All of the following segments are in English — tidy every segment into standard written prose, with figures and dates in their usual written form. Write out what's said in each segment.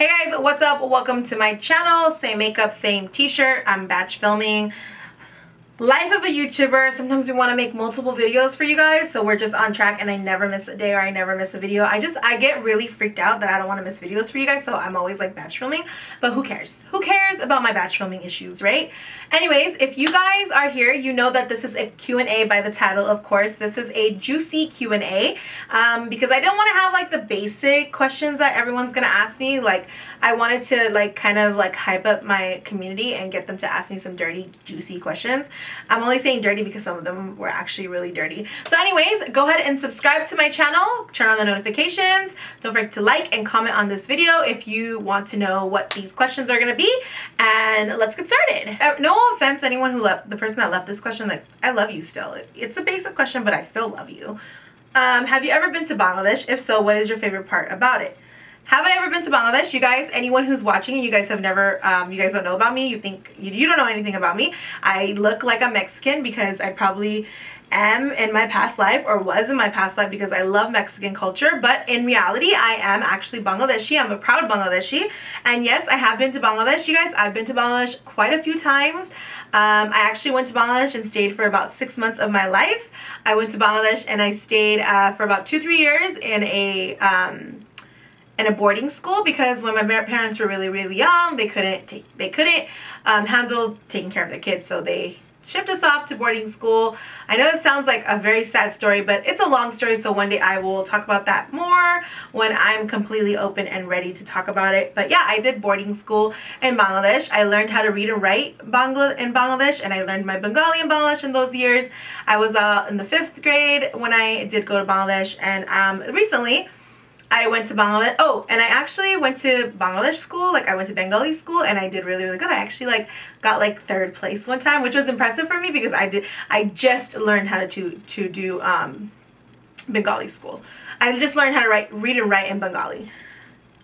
Hey guys, what's up? Welcome to my channel. Same makeup, same t-shirt. I'm batch filming. Life of a YouTuber. Sometimes we want to make multiple videos for you guys, so we're just on track and I never miss a day or I never miss a video. I get really freaked out that I don't want to miss videos for you guys, so I'm always like batch filming, but who cares? Who cares about my batch filming issues, right? Anyways, if you guys are here, you know that this is a Q&A by the title, of course. This is a juicy Q&A because I don't want to have like the basic questions that everyone's gonna ask me. Like, I wanted to like kind of like hype up my community and get them to ask me some dirty, juicy questions. I'm only saying dirty because some of them were actually really dirty. So anyways, go ahead and subscribe to my channel, turn on the notifications, don't forget to like and comment on this video if you want to know what these questions are going to be, and let's get started. No offense anyone who left, the person that left this question, like, I love you still. It's a basic question, but I still love you. Have you ever been to Bangladesh? If so, what is your favorite part about it? Have I ever been to Bangladesh? You guys, anyone who's watching, you guys have never, you guys don't know about me. You think, you don't know anything about me. I look like a Mexican because I probably am in my past life or was in my past life because I love Mexican culture. But in reality, I am actually Bangladeshi. I'm a proud Bangladeshi. And yes, I have been to Bangladesh, you guys. I've been to Bangladesh quite a few times. I actually went to Bangladesh and stayed for about 6 months of my life. I went to Bangladesh and I stayed for about 2-3 years in a boarding school because when my parents were really young, they couldn't handle taking care of their kids, so they shipped us off to boarding school. I know it sounds like a very sad story, but it's a long story, so one day I will talk about that more when I'm completely open and ready to talk about it. But yeah, I did boarding school in Bangladesh. I learned how to read and write in Bangladesh, and I learned my Bengali in Bangladesh in those years. I was in the 5th grade when I did go to Bangladesh, and recently I went to Bangladesh. Oh, and I actually went to Bangladesh school. Like, I went to Bengali school and I did really good. I actually like got like 3rd place one time, which was impressive for me because I just learned how to do Bengali school. I just learned how to read and write in Bengali.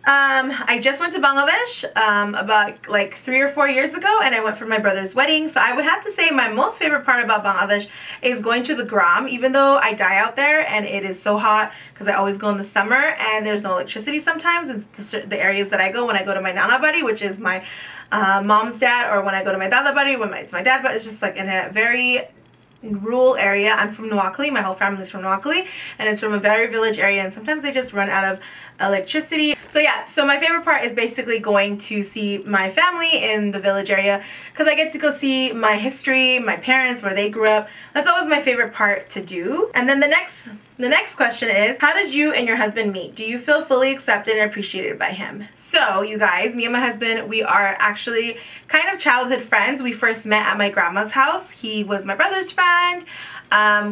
I just went to Bangladesh about like 3 or 4 years ago, and I went for my brother's wedding. So I would have to say my most favorite part about Bangladesh is going to the Gram, even though I die out there and it is so hot because I always go in the summer and there's no electricity sometimes. It's the areas that I go when I go to my Nana buddy, which is my mom's dad, or when I go to my Dada buddy, it's my dad, but it's just like in a very rural area. I'm from Noakhali, my whole family's from Noakhali, and it's from a very village area, and sometimes they just run out of electricity. So yeah, so my favorite part is basically going to see my family in the village area because I get to go see my history, my parents, where they grew up. That's always my favorite part to do. And then the next question is, how did you and your husband meet? Do you feel fully accepted and appreciated by him? So you guys, me and my husband, we are actually kind of childhood friends. We first met at my grandma's house. He was my brother's friend.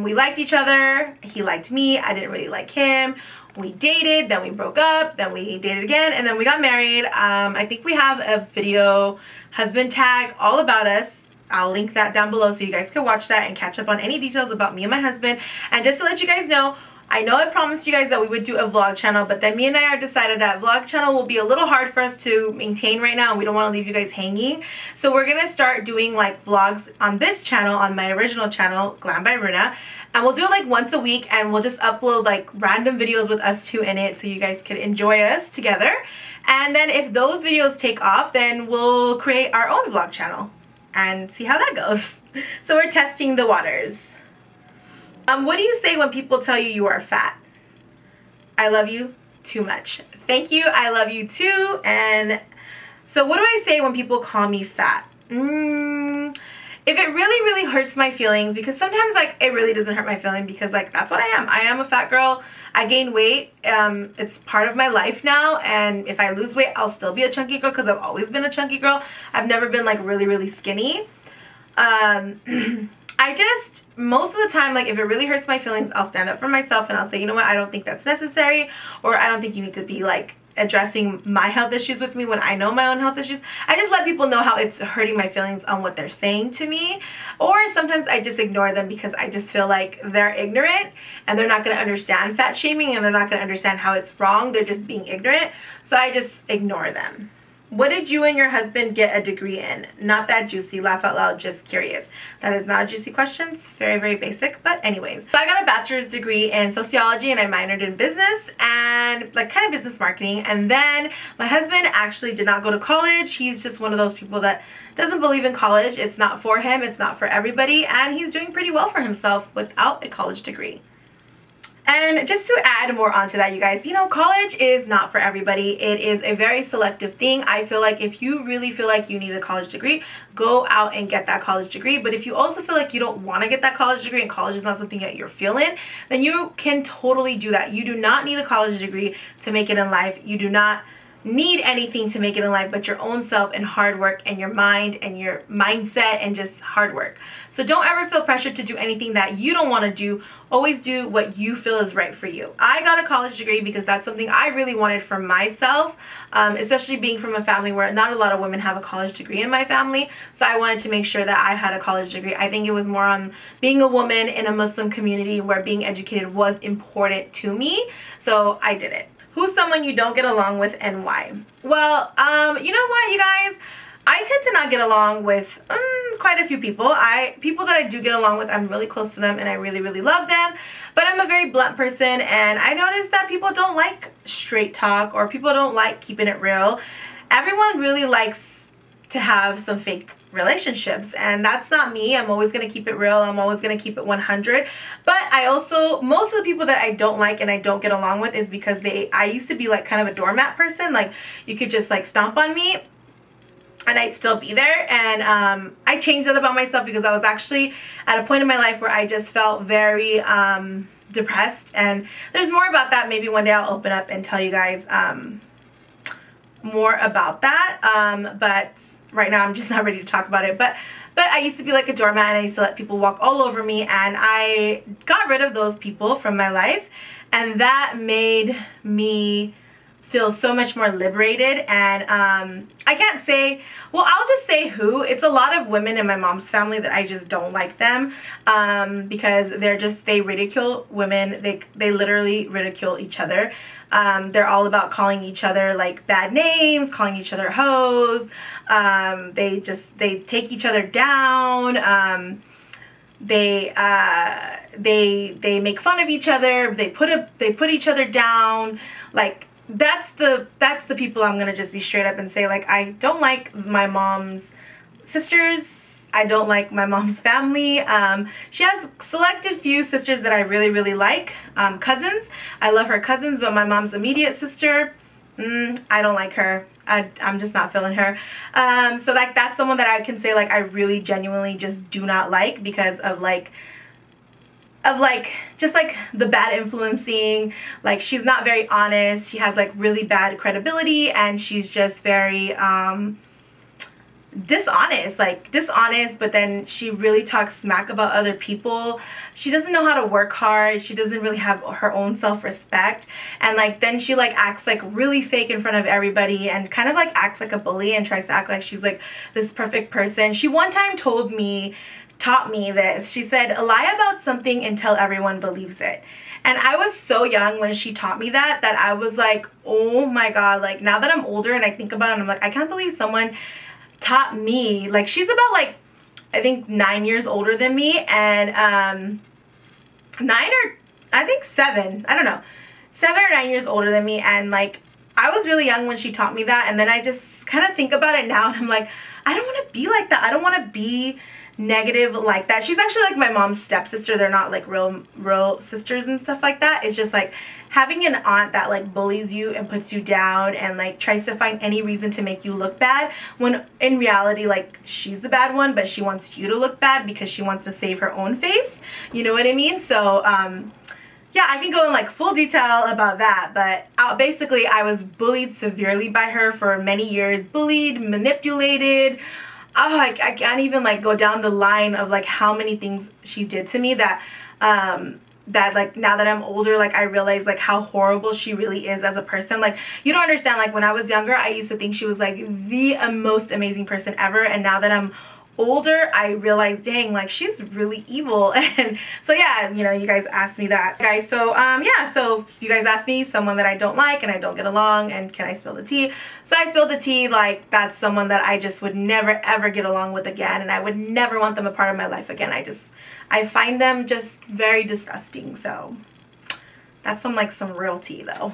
We liked each other. He liked me. I didn't really like him. We dated, then we broke up, then we dated again, and then we got married. I think we have a video husband tag all about us. I'll link that down below so you guys can watch that and catch up on any details about me and my husband. And just to let you guys know, I know I promised you guys that we would do a vlog channel, but then me and I decided that vlog channel will be a little hard for us to maintain right now, and we don't want to leave you guys hanging. So we're going to start doing like vlogs on this channel, on my original channel, Glam by Runa, and we'll do it like once a week, and we'll just upload like random videos with us two in it so you guys can enjoy us together. And then if those videos take off, then we'll create our own vlog channel and see how that goes. So we're testing the waters. What do you say when people tell you you are fat? I love you too much. Thank you. I love you too. And so what do I say when people call me fat? If it really hurts my feelings, because sometimes like it really doesn't hurt my feeling because like that's what I am. I am a fat girl. I gain weight. It's part of my life now, and if I lose weight, I'll still be a chunky girl because I've always been a chunky girl. I've never been like really skinny. I just, most of the time, like if it really hurts my feelings, I'll stand up for myself and I'll say, you know what, I don't think that's necessary, or I don't think you need to be like addressing my health issues with me when I know my own health issues. I just let people know how it's hurting my feelings on what they're saying to me, or sometimes I just ignore them because I just feel like they're ignorant and they're not going to understand fat shaming, and they're not going to understand how it's wrong. They're just being ignorant, so I just ignore them. What did you and your husband get a degree in? Not that juicy, laugh out loud, just curious. That is not a juicy question. It's very, very basic, but anyways. So I got a bachelor's degree in sociology and I minored in business and like kind of business marketing. And then my husband actually did not go to college. He's just one of those people that doesn't believe in college. It's not for him, it's not for everybody, and he's doing pretty well for himself without a college degree. And just to add more onto that, you guys, you know, college is not for everybody. It is a very selective thing. I feel like if you really feel like you need a college degree, go out and get that college degree. But if you also feel like you don't want to get that college degree and college is not something that you're feeling, then you can totally do that. You do not need a college degree to make it in life. You do not need anything to make it in life but your own self and hard work and your mind and your mindset and just hard work. So don't ever feel pressured to do anything that you don't want to do. Always do what you feel is right for you. I got a college degree because that's something I really wanted for myself, especially being from a family where not a lot of women have a college degree in my family. So I wanted to make sure that I had a college degree. I think it was more on being a woman in a Muslim community where being educated was important to me. So I did it. Who's someone you don't get along with and why? Well, you know what, you guys? I tend to not get along with quite a few people. People that I do get along with, I'm really close to them and I really, really love them. But I'm a very blunt person and I noticed that people don't like straight talk or people don't like keeping it real. Everyone really likes to have some fake relationships and that's not me. I'm always going to keep it real. I'm always going to keep it 100. But I also, most of the people that I don't like and I don't get along with is because I used to be like kind of a doormat person. Like you could just like stomp on me and I'd still be there. And I changed that about myself because I was actually at a point in my life where I just felt very depressed. And there's more about that. Maybe one day I'll open up and tell you guys more about that. But right now I'm just not ready to talk about it. But I used to be like a doormat and I used to let people walk all over me, and I got rid of those people from my life, and that made me feel so much more liberated. And I can't say, well, I'll just say who. It's a lot of women in my mom's family that I just don't like them because they ridicule women. They literally ridicule each other. They're all about calling each other like bad names, calling each other hoes. They take each other down. They make fun of each other. They put each other down. Like that's the people I'm gonna just be straight up and say, like, I don't like my mom's sisters. I don't like my mom's family. She has selected few sisters that I really, really like. Cousins. I love her cousins, but my mom's immediate sister, I don't like her. I'm just not feeling her. So like that's someone that I can say like I really genuinely just do not like because of just like the bad influencing. Like she's not very honest. She has like really bad credibility and she's just very dishonest, but then she really talks smack about other people. She doesn't know how to work hard. She doesn't really have her own self-respect, and like then she like acts like really fake in front of everybody and kind of like acts like a bully and tries to act like she's like this perfect person. She one time taught me this. She said, lie about something until everyone believes it. And I was so young when she taught me that I was like, oh my god, like now that I'm older and I think about it, I'm like, I can't believe someone taught me. Like she's about like I think 9 years older than me, and 9 or I think 7, I don't know, 7 or 9 years older than me, and like I was really young when she taught me that. And then I just kind of think about it now and I'm like, I don't want to be like that. I don't want to be negative like that. She's actually like my mom's stepsister. They're not like real sisters and stuff like that. It's just like having an aunt that like bullies you and puts you down and like tries to find any reason to make you look bad, when in reality like she's the bad one, but she wants you to look bad because she wants to save her own face. You know what I mean? So yeah, I can go in like full detail about that, but basically I was bullied severely by her for many years. Bullied, manipulated. Oh, I can't even like go down the line of like how many things she did to me that like now that I'm older, like I realize like how horrible she really is as a person. Like you don't understand, like when I was younger I used to think she was like the most amazing person ever, and now that I'm older, I realized, dang, like she's really evil. And so yeah, you know, you guys asked me that, guys. So yeah, so you guys asked me someone that I don't like and I don't get along, and can I spill the tea? So I spilled the tea. Like, that's someone that I just would never ever get along with again, and I would never want them a part of my life again. I find them just very disgusting. So that's some real tea though.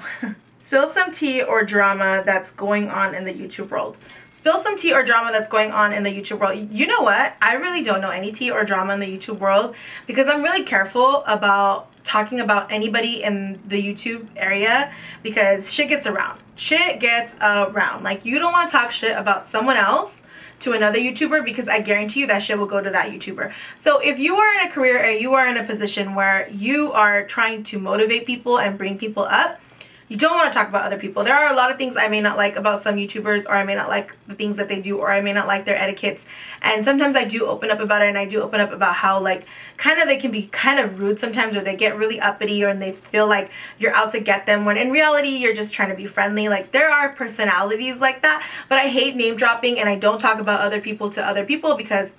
Spill some tea or drama that's going on in the YouTube world. Spill some tea or drama that's going on in the YouTube world. You know what? I really don't know any tea or drama in the YouTube world because I'm really careful about talking about anybody in the YouTube area because shit gets around. Shit gets around. Like, you don't want to talk shit about someone else to another YouTuber because I guarantee you that shit will go to that YouTuber. So if you are in a career or you are in a position where you are trying to motivate people and bring people up, you don't want to talk about other people. There are a lot of things I may not like about some YouTubers, or I may not like the things that they do, or I may not like their etiquettes. And sometimes I do open up about it, and I do open up about how, like, kind of they can be kind of rude sometimes, or they get really uppity, or and they feel like you're out to get them when in reality you're just trying to be friendly. Like, there are personalities like that, but I hate name dropping, and I don't talk about other people to other people because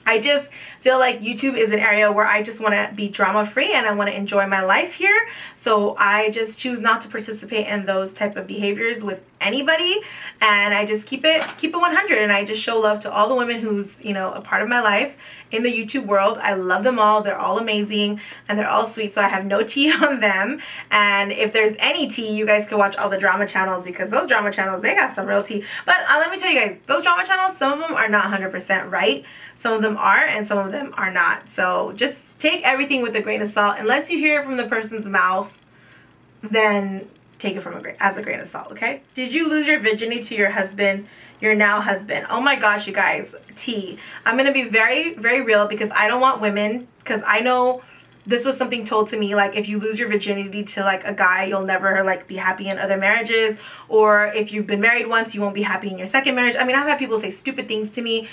I just feel like YouTube is an area where I just want to be drama free and I want to enjoy my life here. So I just choose not to participate in those type of behaviors with anybody, and I just keep it 100, and I just show love to all the women who's, you know, a part of my life in the YouTube world. I love them all. They're all amazing and they're all sweet, so I have no tea on them. And if there's any tea, you guys can watch all the drama channels because those drama channels, they got some real tea. But let me tell you guys, those drama channels, some of them are not 100% right. Some of them are and some of them are not. So just take everything with a grain of salt. Unless you hear it from the person's mouth, then take it as a grain of salt, okay? Did you lose your virginity to your husband, your now husband? Oh my gosh, you guys, tea. I'm going to be very, very real because I don't want women, because I know this was something told to me, like, if you lose your virginity to, like, a guy, you'll never, like, be happy in other marriages, or if you've been married once, you won't be happy in your second marriage. I mean, I've had people say stupid things to me.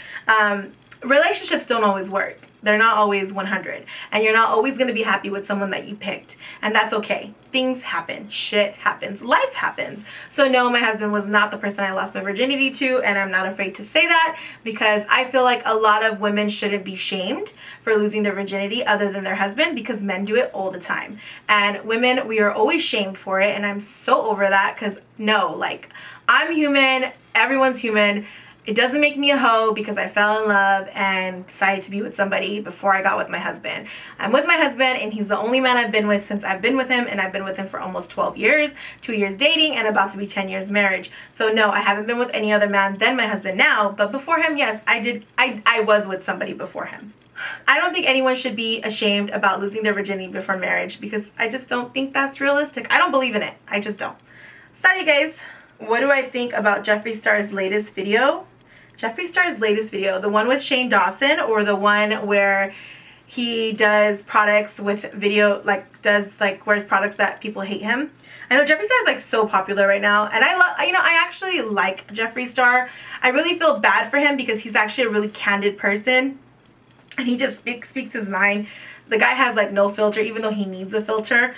Relationships don't always work. They're not always 100, and you're not always going to be happy with someone that you picked, and that's okay. Things happen. Shit happens. Life happens. So no, my husband was not the person I lost my virginity to, and I'm not afraid to say that because I feel like a lot of women shouldn't be shamed for losing their virginity other than their husband, because men do it all the time, and women, we are always shamed for it, and I'm so over that because no, like, I'm human. Everyone's human. It doesn't make me a hoe because I fell in love and decided to be with somebody before I got with my husband. I'm with my husband, and he's the only man I've been with since I've been with him, and I've been with him for almost 12 years, 2 years dating, and about to be 10 years marriage. So no, I haven't been with any other man than my husband now, but before him, yes, I did. I was with somebody before him. I don't think anyone should be ashamed about losing their virginity before marriage because I just don't think that's realistic. I don't believe in it. I just don't. Sorry, guys. What do I think about Jeffree Star's latest video? Jeffree Star's latest video, the one with Shane Dawson, or the one where he does products with video, like wears products that people hate him. I know Jeffree Star is like so popular right now, and I love, you know, I actually like Jeffree Star. I really feel bad for him because he's actually a really candid person, and he just speaks his mind. The guy has like no filter, even though he needs a filter.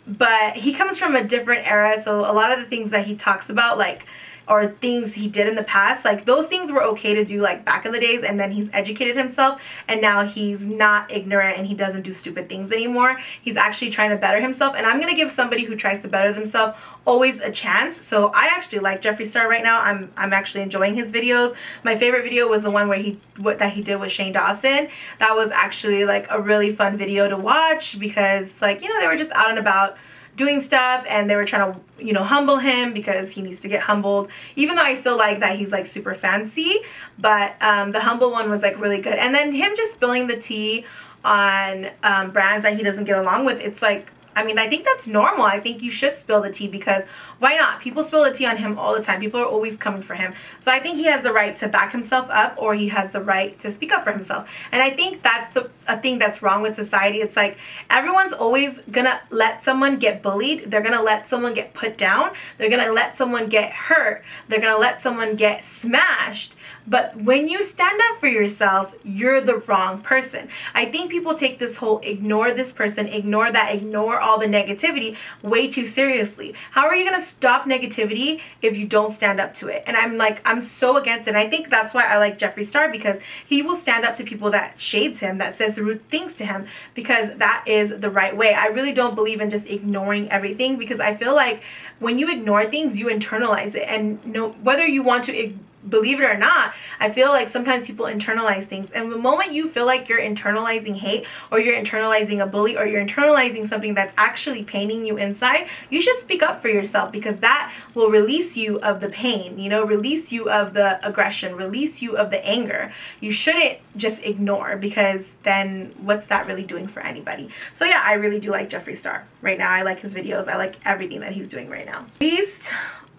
But he comes from a different era, so a lot of the things that he talks about, like, or things he did in the past, like, those things were okay to do, like, back in the days, and then he's educated himself, and now he's not ignorant, and he doesn't do stupid things anymore. He's actually trying to better himself, and I'm gonna give somebody who tries to better themselves always a chance. So I actually like Jeffree Star right now. I'm actually enjoying his videos. My favorite video was the one where that he did with Shane Dawson. That was actually, like, a really fun video to watch because, like, you know, they were just out and about doing stuff, and they were trying to, you know, humble him because he needs to get humbled, even though I still like that he's like super fancy. But the humble one was like really good, and then him just spilling the tea on brands that he doesn't get along with, it's like, I mean, I think that's normal. I think you should spill the tea because why not? People spill the tea on him all the time. People are always coming for him. So I think he has the right to back himself up, or he has the right to speak up for himself. And I think that's a thing that's wrong with society. It's like everyone's always gonna let someone get bullied. They're gonna let someone get put down. They're gonna let someone get hurt. They're gonna let someone get smashed. But when you stand up for yourself, you're the wrong person. I think people take this whole ignore this person, ignore that, ignore all the negativity way too seriously. How are you going to stop negativity if you don't stand up to it? And I'm so against it. And I think that's why I like Jeffree Star, because he will stand up to people that shades him, that says rude things to him, because that is the right way. I really don't believe in just ignoring everything, because I feel like when you ignore things, you internalize it. And whether you want to believe it or not, I feel like sometimes people internalize things, and the moment you feel like you're internalizing hate, or you're internalizing a bully, or you're internalizing something that's actually paining you inside, you should speak up for yourself, because that will release you of the pain, you know, release you of the aggression, release you of the anger. You shouldn't just ignore, because then what's that really doing for anybody? So yeah, I really do like Jeffree Star right now. I like his videos. I like everything that he's doing right now.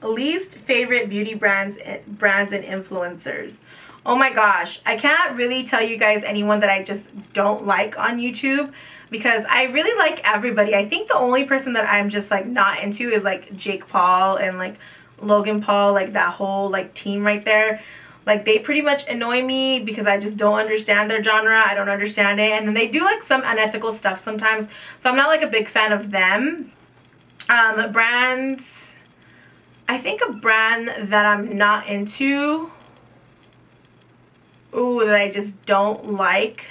Least favorite beauty brands and influencers. Oh my gosh, I can't really tell you guys anyone that I just don't like on YouTube, because I really like everybody. I think the only person that I'm just like not into is like Jake Paul and like Logan Paul, like that whole like team right there. Like, they pretty much annoy me because I just don't understand their genre. I don't understand it. And then they do like some unethical stuff sometimes, so I'm not like a big fan of them. Brands, I think a brand that I'm not into, that I just don't like,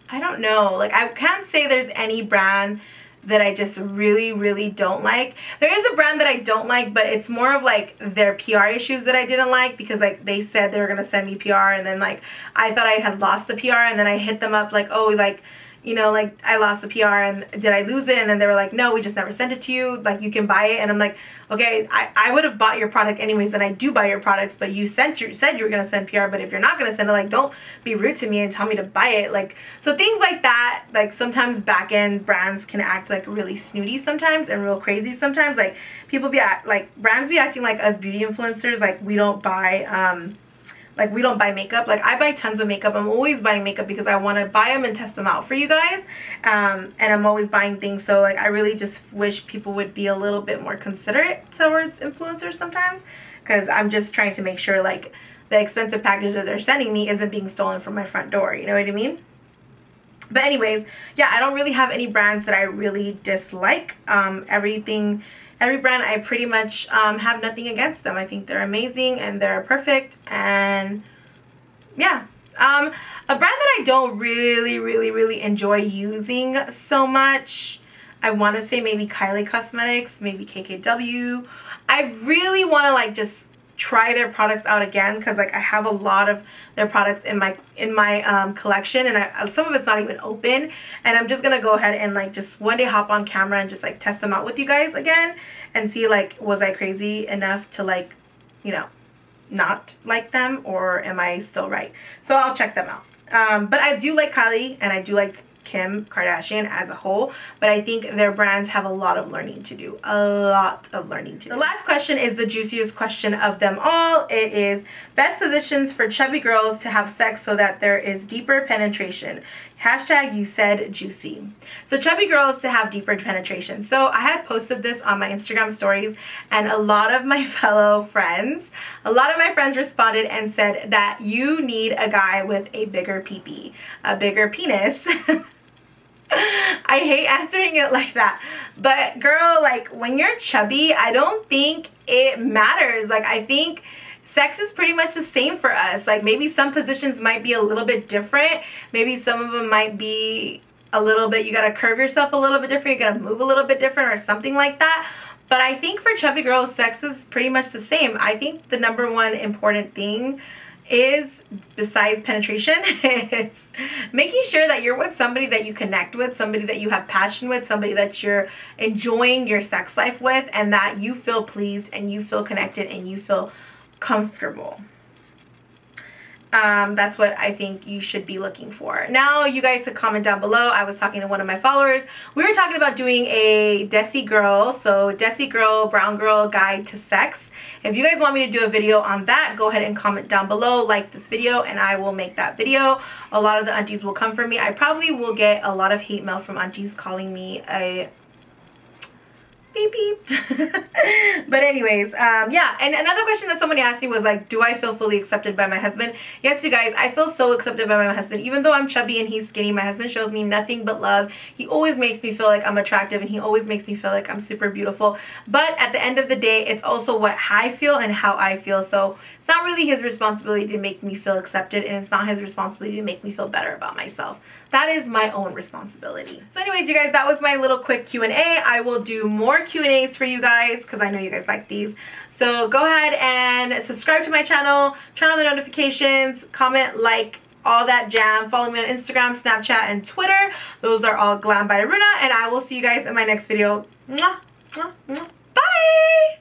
I don't know. Like, I can't say there's any brand that I just really don't like. There is a brand that I don't like, but it's more of like their PR issues that I didn't like, because like they said they were gonna send me PR, and then like I thought I had lost the PR, and then I hit them up like, oh, like, you know, like, I lost the PR and did I lose it? And then they were like, no, we just never sent it to you. Like, you can buy it. And I'm like, okay, I would have bought your product anyways, and I do buy your products, but you said you were going to send PR, but if you're not going to send it, like, don't be rude to me and tell me to buy it. Like, so things like that, like, sometimes back-end brands can act, like, really snooty sometimes and real crazy sometimes. Like, brands be acting like us beauty influencers, like, we don't buy, we don't buy makeup. Like, I buy tons of makeup. I'm always buying makeup because I want to buy them and test them out for you guys. And I'm always buying things. So, like, I really just wish people would be a little bit more considerate towards influencers sometimes. Because I'm just trying to make sure, like, the expensive package that they're sending me isn't being stolen from my front door. You know what I mean? But anyways, yeah, I don't really have any brands that I really dislike. Every brand, I pretty much have nothing against them. I think they're amazing and they're perfect. And yeah, a brand that I don't really enjoy using so much, I want to say maybe Kylie Cosmetics, maybe KKW. I really want to like just try their products out again, because like I have a lot of their products in my collection, and some of it's not even open, and I'm just gonna go ahead and like just one day hop on camera and just like test them out with you guys again and see, like, was I crazy enough to, like, you know, not like them, or am I still right? So I'll check them out. But I do like Kylie and I do like Kim Kardashian as a whole, but I think their brands have a lot of learning to do. A lot of learning to do. The last question is the juiciest question of them all. It is best positions for chubby girls to have sex so that there is deeper penetration. Hashtag you said juicy. So chubby girls to have deeper penetration. So I had posted this on my Instagram stories, and a lot of my friends responded and said that you need a guy with a bigger peepee, a bigger penis. I hate answering it like that, but girl, like, when you're chubby, I don't think it matters. Like, I think sex is pretty much the same for us. Like, maybe some positions might be a little bit different. Maybe some of them might be a little bit, you gotta curve yourself a little bit different, you gotta move a little bit different or something like that. But I think for chubby girls, sex is pretty much the same. I think the number one important thing is, besides penetration, it's making sure that you're with somebody that you connect with, somebody that you have passion with, somebody that you're enjoying your sex life with, and that you feel pleased and you feel connected and you feel comfortable. That's what I think you should be looking for. Now, you guys could comment down below. I was talking to one of my followers. We were talking about doing a Desi Girl, so Desi Girl, Brown Girl Guide to Sex. If you guys want me to do a video on that, go ahead and comment down below, like this video, and I will make that video. A lot of the aunties will come for me. I probably will get a lot of hate mail from aunties calling me a beep beep. But anyways, yeah, and another question that somebody asked me was like, do I feel fully accepted by my husband? Yes, you guys, I feel so accepted by my husband. Even though I'm chubby and he's skinny, my husband shows me nothing but love. He always makes me feel like I'm attractive, and he always makes me feel like I'm super beautiful. But at the end of the day, it's also what I feel and how I feel. So it's not really his responsibility to make me feel accepted, and it's not his responsibility to make me feel better about myself. That is my own responsibility. So anyways, you guys, that was my little quick Q&A. I will do more Q&As for you guys because I know you guys like these. So go ahead and subscribe to my channel, turn on the notifications, comment, like, all that jam. Follow me on Instagram, Snapchat, and Twitter. Those are all Glam by Aruna, and I will see you guys in my next video. Mwah, mwah, mwah. Bye!